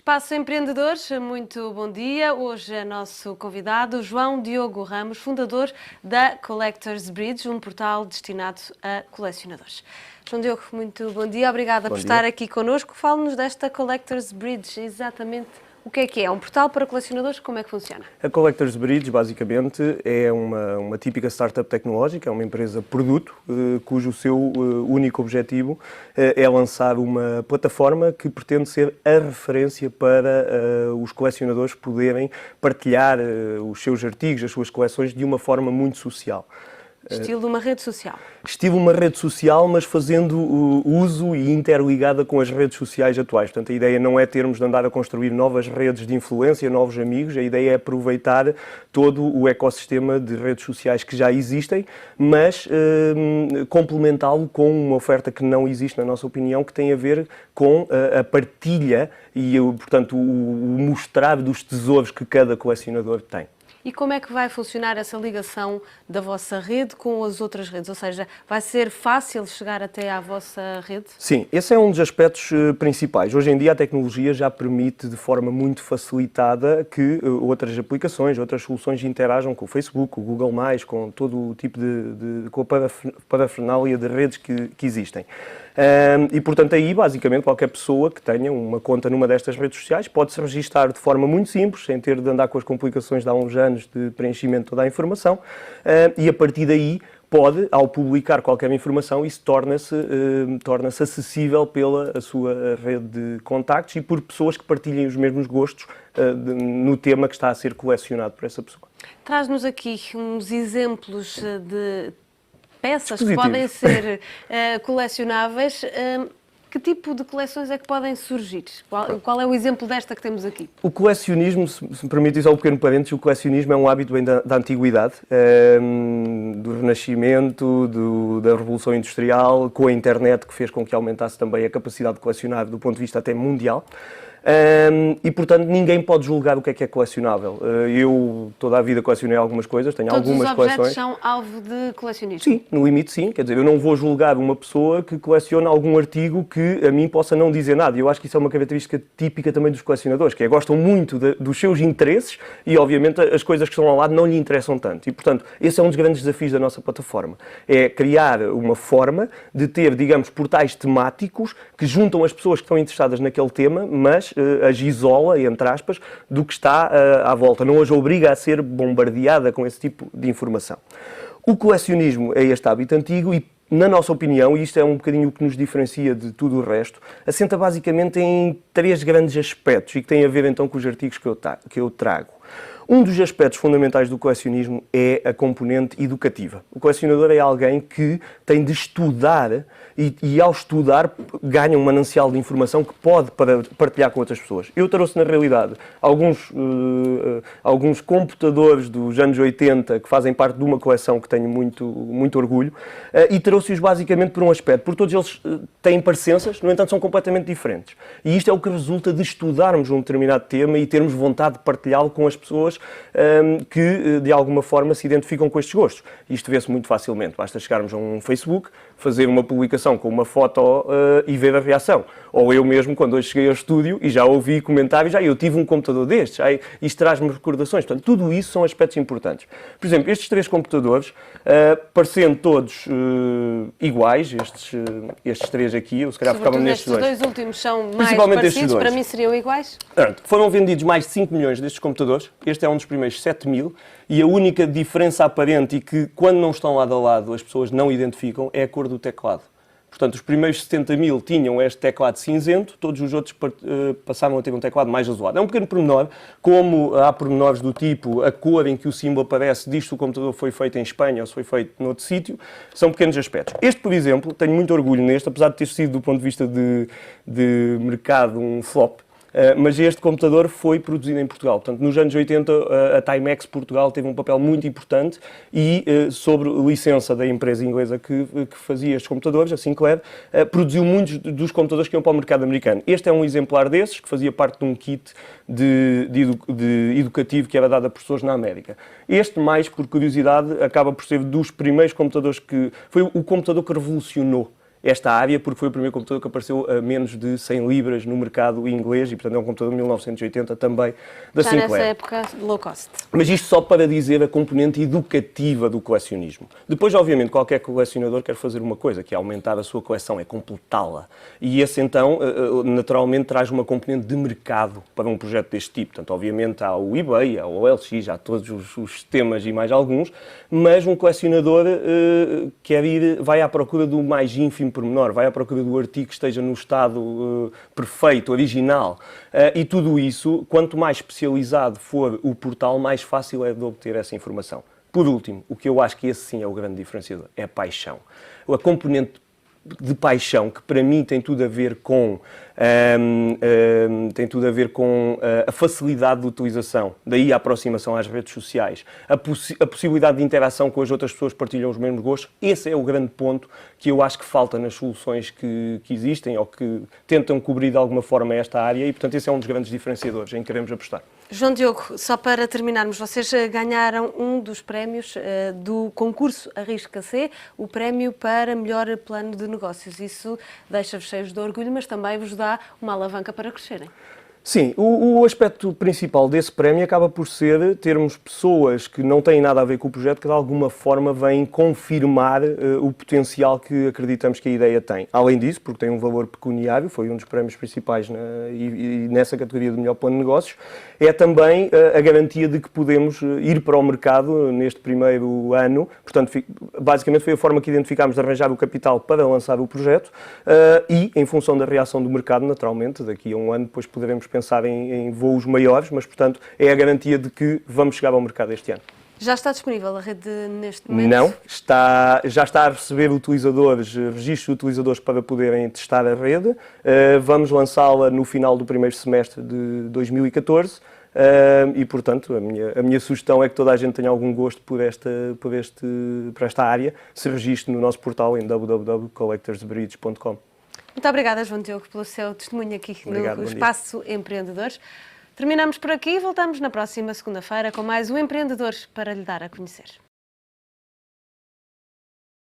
Espaço Empreendedores, muito bom dia. Hoje é nosso convidado João Diogo Ramos, fundador da Collectors Bridge, um portal destinado a colecionadores. João Diogo, muito bom dia. Obrigada por estar aqui connosco. Fale-nos desta Collectors Bridge, exatamente o que é? É um portal para colecionadores? Como é que funciona? A Collectors Bridge, basicamente, é uma típica startup tecnológica, é uma empresa produto, cujo seu único objetivo é lançar uma plataforma que pretende ser a referência para os colecionadores poderem partilhar os seus artigos, as suas coleções, de uma forma muito social. Estilo uma rede social. Estilo uma rede social, mas fazendo uso e interligada com as redes sociais atuais. Portanto, a ideia não é termos de andar a construir novas redes de influência, novos amigos. A ideia é aproveitar todo o ecossistema de redes sociais que já existem, mas complementá-lo com uma oferta que não existe, na nossa opinião, que tem a ver com a partilha e, portanto, o mostrar dos tesouros que cada colecionador tem. E como é que vai funcionar essa ligação da vossa rede com as outras redes? Ou seja, vai ser fácil chegar até à vossa rede? Sim, esse é um dos aspectos principais. Hoje em dia a tecnologia já permite de forma muito facilitada que outras aplicações, outras soluções interajam com o Facebook, com o Google+, com todo o tipo com a parafernália de redes que existem. E, portanto, aí, basicamente, qualquer pessoa que tenha uma conta numa destas redes sociais pode-se registar de forma muito simples, sem ter de andar com as complicações de há uns anos de preenchimento de toda a informação, e a partir daí pode, ao publicar qualquer informação, isso torna-se acessível pela sua rede de contactos e por pessoas que partilhem os mesmos gostos no tema que está a ser colecionado por essa pessoa. Traz-nos aqui uns exemplos de peças que podem ser colecionáveis. Que tipo de coleções é que podem surgir? Qual é o exemplo desta que temos aqui? O colecionismo, se me permite só um pequeno parênteses, o colecionismo é um hábito bem da antiguidade, do Renascimento, da Revolução Industrial, com a internet que fez com que aumentasse também a capacidade de colecionar do ponto de vista até mundial. E, portanto, ninguém pode julgar o que é colecionável. Eu, toda a vida, colecionei algumas coisas, tenho algumas coleções. Todos os objetos são alvo de colecionismo? Sim, no limite sim. Quer dizer, eu não vou julgar uma pessoa que coleciona algum artigo que a mim possa não dizer nada. E eu acho que isso é uma característica típica também dos colecionadores, que é gostam muito dos seus interesses e, obviamente, as coisas que estão ao lado não lhe interessam tanto. E, portanto, esse é um dos grandes desafios da nossa plataforma. É criar uma forma de ter, digamos, portais temáticos que juntam as pessoas que estão interessadas naquele tema, mas as isola, entre aspas, do que está à volta. Não as obriga a ser bombardeada com esse tipo de informação. O colecionismo é este hábito antigo e, na nossa opinião, e isto é um bocadinho o que nos diferencia de tudo o resto, assenta basicamente em três grandes aspectos e que têm a ver então com os artigos que eu trago. Um dos aspectos fundamentais do colecionismo é a componente educativa. O colecionador é alguém que tem de estudar e ao estudar ganha um manancial de informação que pode partilhar com outras pessoas. Eu trouxe na realidade alguns computadores dos anos 80 que fazem parte de uma coleção que tenho muito orgulho e trouxe-os basicamente por um aspecto, porque todos eles têm parecenças, no entanto são completamente diferentes. E isto é o que resulta de estudarmos um determinado tema e termos vontade de partilhá-lo com as pessoas que, de alguma forma, se identificam com estes gostos. Isto vê-se muito facilmente. Basta chegarmos a um Facebook, fazer uma publicação com uma foto e ver a reação. Ou eu mesmo, quando hoje cheguei ao estúdio e já ouvi comentários, eu tive um computador destes, isto traz-me recordações. Portanto, tudo isso são aspectos importantes. Por exemplo, estes três computadores, parecendo todos iguais, estes três aqui, eu se calhar ficava nestes dois. Estes dois últimos são mais parecidos, para mim seriam iguais? Portanto, foram vendidos mais de 5 milhões destes computadores, este é um dos primeiros 7 mil, e a única diferença aparente e que, quando não estão lado a lado, as pessoas não identificam, é a cor do teclado. Portanto, os primeiros 70 mil tinham este teclado cinzento, todos os outros passaram a ter um teclado mais azulado. É um pequeno pormenor, como há pormenores do tipo a cor em que o símbolo aparece, diz se o computador foi feito em Espanha ou se foi feito noutro sítio, são pequenos aspectos. Este, por exemplo, tenho muito orgulho neste, apesar de ter sido, do ponto de vista de mercado, um flop. Mas este computador foi produzido em Portugal. Portanto, nos anos 80, a Timex Portugal teve um papel muito importante e, sobre licença da empresa inglesa que fazia estes computadores, a Sinclair, produziu muitos dos computadores que iam para o mercado americano. Este é um exemplar desses, que fazia parte de um kit de educativo que era dado a professores na América. Este, mais por curiosidade, acaba por ser dos primeiros computadores que... Foi o computador que revolucionou esta área, porque foi o primeiro computador que apareceu a menos de 100 libras no mercado inglês e, portanto, é um computador de 1980 também da Já Sinclair. nessa época, low cost. Mas isto só para dizer a componente educativa do colecionismo. Depois, obviamente, qualquer colecionador quer fazer uma coisa, que é aumentar a sua coleção, é completá-la. E esse, então, naturalmente traz uma componente de mercado para um projeto deste tipo. Portanto, obviamente, há o eBay, há o OLX, há todos os sistemas e mais alguns, mas um colecionador vai à procura do mais ínfimo pormenor, vai à procura do artigo que esteja no estado perfeito, original. E tudo isso, quanto mais especializado for o portal, mais fácil é de obter essa informação. Por último, o que eu acho que esse sim é o grande diferenciador, é a paixão. A componente de paixão, que para mim tem tudo a ver com a facilidade de utilização, daí a aproximação às redes sociais, a possibilidade de interação com as outras pessoas que partilham os mesmos gostos. Esse é o grande ponto que eu acho que falta nas soluções que existem ou que tentam cobrir de alguma forma esta área e, portanto, esse é um dos grandes diferenciadores em que queremos apostar. João Diogo, só para terminarmos, vocês ganharam um dos prémios do concurso Arrisca-C, o prémio para melhor plano de negócios. Isso deixa-vos cheios de orgulho, mas também vos dá uma alavanca para crescerem. Sim, o aspecto principal desse prémio acaba por ser termos pessoas que não têm nada a ver com o projeto que de alguma forma vêm confirmar o potencial que acreditamos que a ideia tem. Além disso, porque tem um valor pecuniário, foi um dos prémios principais e nessa categoria do melhor plano de negócios, é também a garantia de que podemos ir para o mercado neste primeiro ano. Portanto, basicamente foi a forma que identificámos de arranjar o capital para lançar o projeto e, em função da reação do mercado, naturalmente, daqui a um ano depois poderemos pensar em voos maiores, mas, portanto, é a garantia de que vamos chegar ao mercado este ano. Já está disponível a rede neste momento? Não, já está a receber registros de utilizadores para poderem testar a rede. Vamos lançá-la no final do primeiro semestre de 2014 e, portanto, a minha sugestão é que toda a gente tenha algum gosto por esta área, se registre no nosso portal em www.collectorsbridge.com. Muito obrigada, João Diogo, pelo seu testemunho aqui Obrigado, no Espaço Empreendedores. Terminamos por aqui e voltamos na próxima segunda-feira com mais um Empreendedor para lhe dar a conhecer.